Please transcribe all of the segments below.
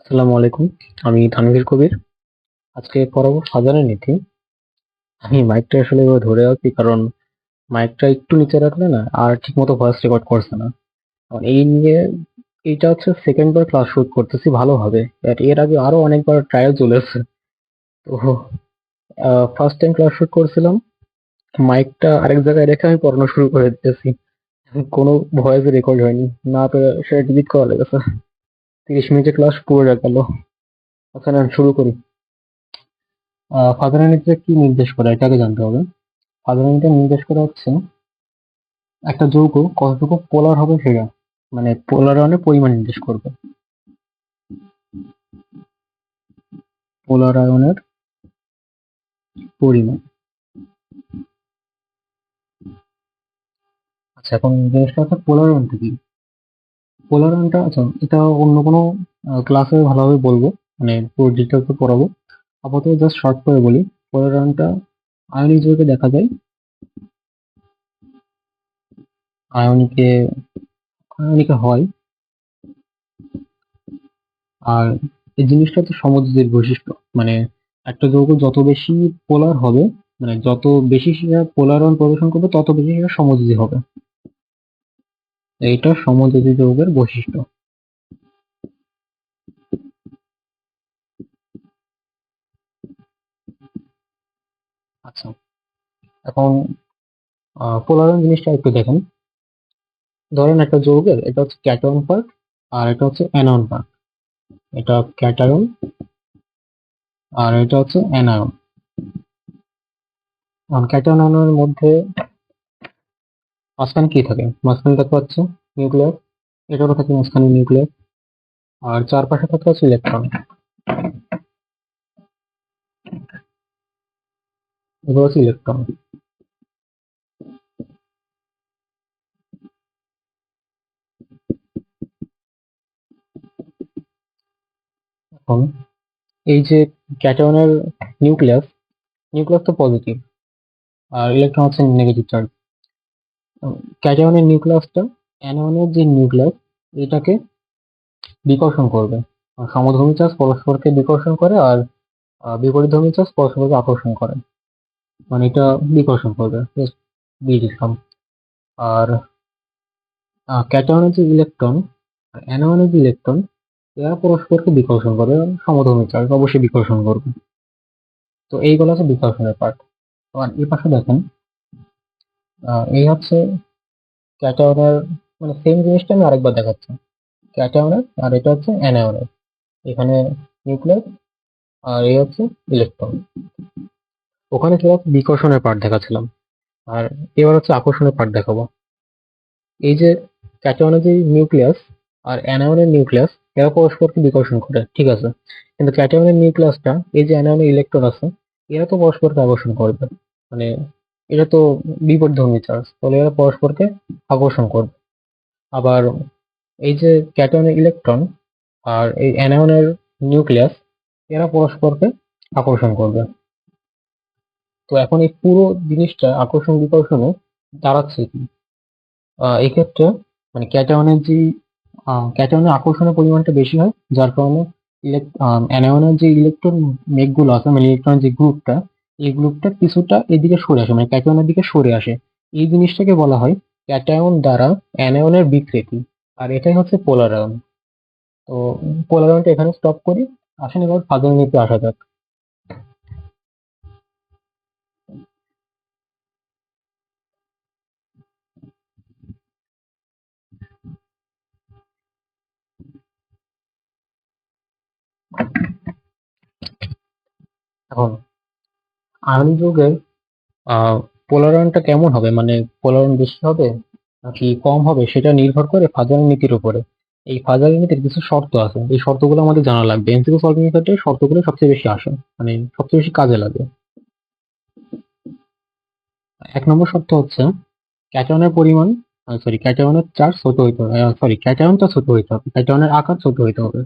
আসসালামু আলাইকুম। আমি তানভীর কবির। আজকে পড়াবো ফাজানের নীতি। আমি মাইকটা আসলে এভাবে ধরে আছি কারণ মাইকটা একটু নিচে রাখলে না আর ঠিক মতো ভয়েস রেকর্ড করছে না। কারণ এই নিয়ে এইটা হচ্ছে সেকেন্ড বার ক্লাস শুট করতেছি ভালোভাবে। আর এর আগে আরো অনেকবার ট্রায়াল চলেছে। তো ফার্স্ট টাইম ক্লাস শুট করছিলাম, মাইকটা আরেক জায়গায় রেখে আমি পড়ানো শুরু করে দিতেছি। কোনো ভয়েস রেকর্ড হয়নি, না পেরে সেটা ডিলিট করা লেগেছে। 30 মিনিটের ক্লাস পুরো গেল। আচ্ছা না, শুরু করি। ফাদারের নীতিতে কি নির্দেশ করে এটা আগে জানতে হবে। ফাদারের নীতি নির্দেশ করা হচ্ছে একটা যৌগ কতটুকু পোলার হবে সেটা, মানে পোলারায়নের পরিমাণ নির্দেশ করবে। পোলারায়নের পরিমাণ। আচ্ছা, এখন জিনিসটা হচ্ছে পোলারায়নটা কি। পোলারায়নটা আচ্ছা, এটা অন্য কোনো ক্লাসে ভালোভাবে বলবো, মানে পুরো ডিটেলসে পড়াবো। আপাতত জাস্ট শর্ট করে বলি। পোলারায়নটা আয়নিক যৌগে দেখা যায়। আয়নিকে আয়নিকে হয়। আর এই জিনিসটা হচ্ছে সমযোজীর বৈশিষ্ট্য, মানে একটা যৌগ যত বেশি পোলার হবে, মানে যত বেশি সেটা পোলারায়ন প্রদর্শন করবে তত বেশি সেটা সমযোজী হবে। এইটা সমযোজী যৌগের বৈশিষ্ট্য। আচ্ছা, এখন পোলারায়ন জিনিসটা একটু দেখেন। ধরেন একটা যৌগের এটা হচ্ছে ক্যাটায়ন পার্ট আর এটা হচ্ছে অ্যানায়ন পার্ট। এটা ক্যাটায়ন আর এটা হচ্ছে অ্যানায়ন। ক্যাটায়ন আয়নের মধ্যে মাঝখানে কি থাকে? মাঝখানে থাকে হচ্ছে নিউক্লিয়াস। এটারও থাকে মাঝখানে নিউক্লিয়াস। আর চারপাশে থাকে হচ্ছে ইলেকট্রন। এগুলো হচ্ছে ইলেকট্রন। এখন এই যে ক্যাটায়নের নিউক্লিয়াস, নিউক্লিয়াস তো পজিটিভ আর ইলেকট্রন হচ্ছে নেগেটিভ চার্জ। ক্যাটায়নের নিউক্লিয়াসটা অ্যানায়নের যে নিউক্লিয়াস এটাকে বিকর্ষণ করবে। আর সমধর্মী চার্জ পরস্পরকে বিকর্ষণ করে আর বিপরীতধর্মী চার্জ পরস্পরকে আকর্ষণ করে, মানে এটা বিকর্ষণ করবে। Just দিয়ে দিলাম। আর ক্যাটায়নের যে ইলেকট্রন আর অ্যানায়নের যে ইলেকট্রন এরা পরস্পরকে বিকর্ষণ করবে, সমধর্মী চার্জ অবশ্যই বিকর্ষণ করবে। তো এইগুলো হচ্ছে বিকর্ষণের পার্ট। আর এই পাশে দেখেন, এই হচ্ছে ক্যাটায়নের, মানে সেম জিনিসটা আমি আরেকবার দেখাচ্ছি। ক্যাটায়নের আর এটা হচ্ছে অ্যানায়নের। এখানে নিউক্লিয়াস আর এই হচ্ছে ইলেকট্রন। ওখানে ছিল হচ্ছে বিকর্ষণের পার্ট দেখাচ্ছিলাম, আর এবার হচ্ছে আকর্ষণের পার্ট দেখাবো। এই যে ক্যাটায়নের যে নিউক্লিয়াস আর অ্যানায়নের নিউক্লিয়াস এরা পরস্পরকে বিকর্ষণ করে, ঠিক আছে। কিন্তু ক্যাটায়নের নিউক্লিয়াসটা এই যে অ্যানায়নের ইলেকট্রন আছে এরা তো পরস্পরকে আকর্ষণ করবে, মানে এটা তো বিপরীতধর্মী চার্জ, তাহলে এরা পরস্পরকে আকর্ষণ করবে। আবার এই যে ক্যাটায়নের ইলেকট্রন আর এই অ্যানায়নের নিউক্লিয়াস এরা পরস্পরকে আকর্ষণ করবে। তো এখন এই পুরো জিনিসটা আকর্ষণ বিকর্ষণে দাঁড়াচ্ছে কি? এক্ষেত্রে মানে ক্যাটায়নের আকর্ষণের পরিমাণটা বেশি হয়, যার কারণে অ্যানায়নের যে ইলেকট্রন মেঘ গুলো আছে, মানে ইলেকট্রনের যে গ্রুপটা, এই গ্রুপটা কিছুটা এদিকে সরে আসে, মানে ক্যাটায়নের দিকে সরে আসে। এই জিনিসটাকে বলা হয় ক্যাটায়ন দ্বারা অ্যানায়নের বিকৃতি। আর এটাই হচ্ছে পোলারায়ন। তো পোলারায়নটা এখানে স্টপ করি। আসেন এবার ফাদার নিতে আসা যাক। এখন আয়নিক যৌগের আহ পোলারায়নটা কেমন হবে, মানে পোলারায়ন বেশি হবে নাকি কম হবে সেটা নির্ভর করে ফাজারের নীতির উপরে। এই ফাজারের নীতির কিছু শর্ত আছে, এই শর্তগুলো আমাদের জানা লাগবে। এমসিকিউ সলভিং এর ক্ষেত্রে শর্তগুলো সবচেয়ে বেশি আসে, মানে সবচেয়ে বেশি কাজে লাগে। 1 নম্বর শর্ত হচ্ছে ক্যাটায়নের পরিমাণ, সরি ক্যাটায়নের চার্জ ছোট হইতে হবে, সরি ক্যাটায়নটা ছোট হইতে হবে, ক্যাটায়নের আকার ছোট হইতে হবে।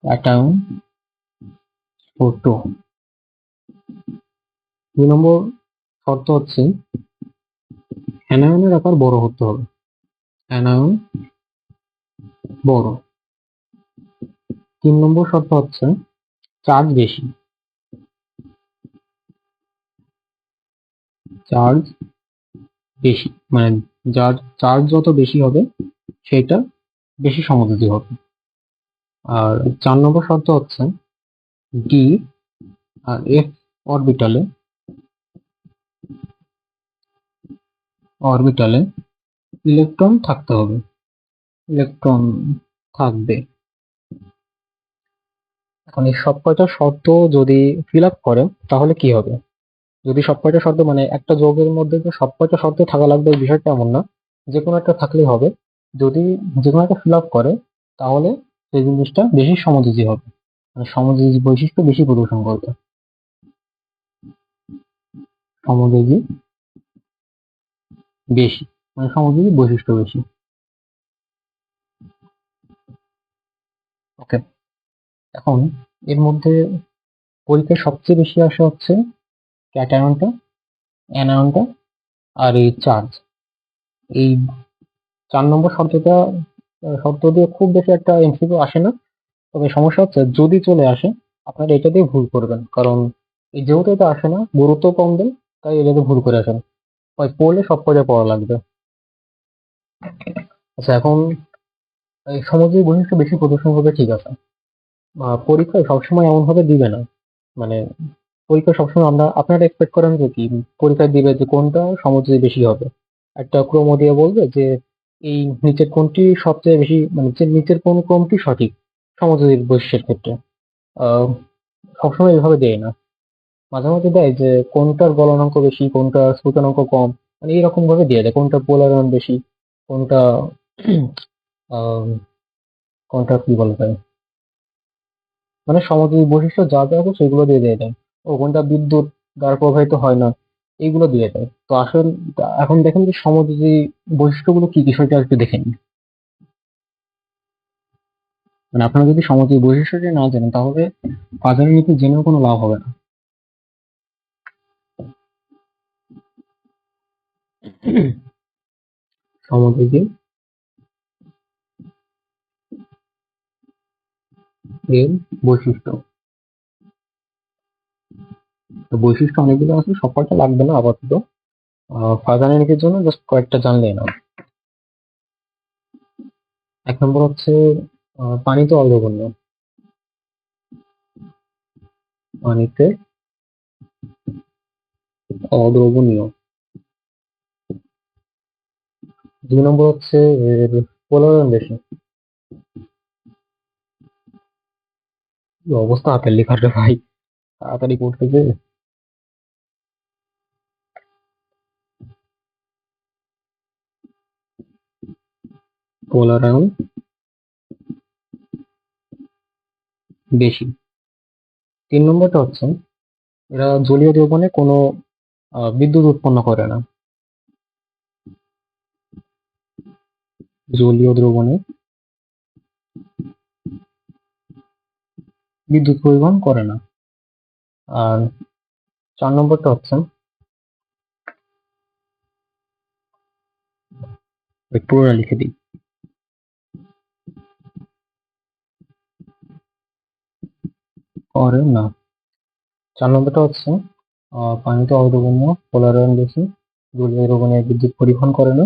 ক্যাটায়ন ছোট। 2 নম্বর শর্ত হচ্ছে অ্যানায়নের আকার বড় হতে হবে। অ্যানায়ন বড়। নম্বর শর্ত হচ্ছে চার্জ বেশি। চার্জ বেশি মানে যার চার্জ যত বেশি হবে সেটা বেশি সমযোজী হবে। আর 4 নম্বর শর্ত হচ্ছে ডি আর এফ অরবিটালে অরবিটালে ইলেকট্রন থাকতে হবে, ইলেকট্রন থাকবে। এখন এই সব কয়টা শর্ত যদি ফিল আপ করে তাহলে কি হবে? যদি সব কয়টা শর্ত মানে একটা যৌগের মধ্যে যে সব কয়টা শর্ত থাকা লাগবে এই বিষয়টা এমন না, যে কোনো একটা থাকলেই হবে। যদি যে কোনো একটা ফিল আপ করে তাহলে সেই জিনিসটা বেশি সমযোজী হবে, মানে সমযোজী বৈশিষ্ট্য বেশি প্রদর্শন করবে। সমযোজী বেশি মানে সমযোজী বৈশিষ্ট্য বেশি। ওকে, এখন এর মধ্যে পরীক্ষায় সবচেয়ে বেশি আসে হচ্ছে ক্যাটায়নটা, অ্যানায়নটা আর এই চার্জ। এই 4 নম্বর শর্ত দিয়ে খুব বেশি একটা এমসিকিউ আসে না। তবে সমস্যা হচ্ছে যদি চলে আসে আপনারা এটা দিয়ে ভুল করবেন, কারণ এই যেহেতু এটা আসে না গুরুত্ব কম দেন, তাই এটাতে ভুল করে আসেন। হয় পড়লে সব কয়টা পড়া লাগবে। আচ্ছা, এখন এই সমাজের বৈশিষ্ট্য বেশি প্রদর্শন করবে, ঠিক আছে। পরীক্ষায় সবসময় এমন ভাবে দিবে না, মানে পরীক্ষা সবসময় আপনারা এক্সপেক্ট করেন যে কি পরীক্ষায় দিবে যে কোনটা সমাজে বেশি হবে, একটা ক্রম দিয়ে বলবে যে এই নিচের কোনটি সবচেয়ে বেশি, মানে যে নিচের কোন ক্রমটি সঠিক সমাজের বৈশিষ্ট্যের ক্ষেত্রে। আহ সবসময় এভাবে দেয় না, মাঝে মাঝে দেয় যে কোনটার গলনাঙ্ক বেশি কোনটার সূচনাঙ্ক কম, মানে এরকম ভাবে দিয়ে দেয় কোনটা পোলারায়ন বেশি, কোনটা আহ, কোনটা কি বলা যায়, মানে সমাজের বৈশিষ্ট্য যা যা আছে সেগুলো দিয়ে দেয়। ও কোনটা বিদ্যুৎ দ্বারা প্রভাবিত হয় না, এইগুলো দিয়ে দেয়। তো আসল এখন দেখেন যে সমাজের বৈশিষ্ট্যগুলো কি কি সেটা একটু দেখে নিন। মানে আপনারা যদি সমাজের বৈশিষ্ট্যটা না জানেন তাহলে বাজারের নীতি জেনেও কোনো লাভ হবে না। সমাজের এর বৈশিষ্ট্য, তো বৈশিষ্ট্য অনেকগুলো আছে, সব কয়টা লাগবে না আপাতত। ফাজানিকের জন্য জাস্ট কয়েকটা জানলেই না। 1 নম্বর হচ্ছে পানিতে অদ্রবণীয়, পানিতে অদ্রবণীয়। 2 নম্বর হচ্ছে এর পোলারায়ন বেশি। কি অবস্থা হাতের লেখার রে ভাই, তাড়াতাড়ি করতে যে। পোলারায়ন বেশি। 3 নম্বরটা হচ্ছে এরা জলীয় দ্রবণে কোনো বিদ্যুৎ উৎপন্ন করে না, জলীয় দ্রবণে বিদ্যুৎ পরিবহন করে না। আর 4 নম্বরটা হচ্ছে পুরোটা লিখে দিই, করে না। 4 নম্বরটা হচ্ছে পানিতে অদ্রবণীয়, পোলারায়ন বেশি, জলীয় দ্রবণে বিদ্যুৎ পরিবহন করে না।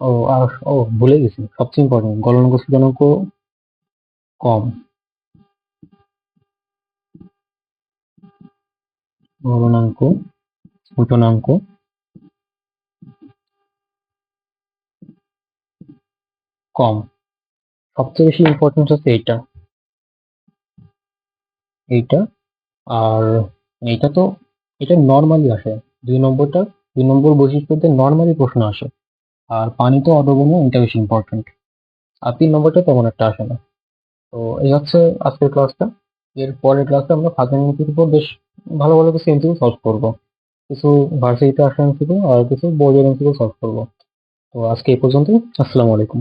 ও আর ভুলে গেছি সবচেয়ে ইম্পর্টেন্ট, গলনাঙ্ক সূচকাঙ্ক কম, গলনাঙ্ক সূচকাঙ্ক কম। সবচেয়ে বেশি ইম্পর্টেন্স হচ্ছে এইটা, এইটা। আর এইটা তো এটা নর্মালি আসে। 2 নম্বরটা, 2 নম্বর বৈশিষ্ট্যতে নর্মালি প্রশ্ন আসে। আর পানিতে অদ্রবণীয় এটা বেশি ইম্পর্টেন্ট। আর 3 নম্বরটা তেমন একটা আসে না। তো এই হচ্ছে আজকের ক্লাসটা। এর পরের ক্লাসে আমরা ফাংশনালিটির উপর বেশ ভালো ভালো কিছু এমসিকিউ সলভ করবো, কিছু ভার্সিটিতে আসা এমসিকিউ আর কিছু বোর্ডের এমসিকিউ সলভ করবো। তো আজকে এই পর্যন্তই। আসসালামু আলাইকুম।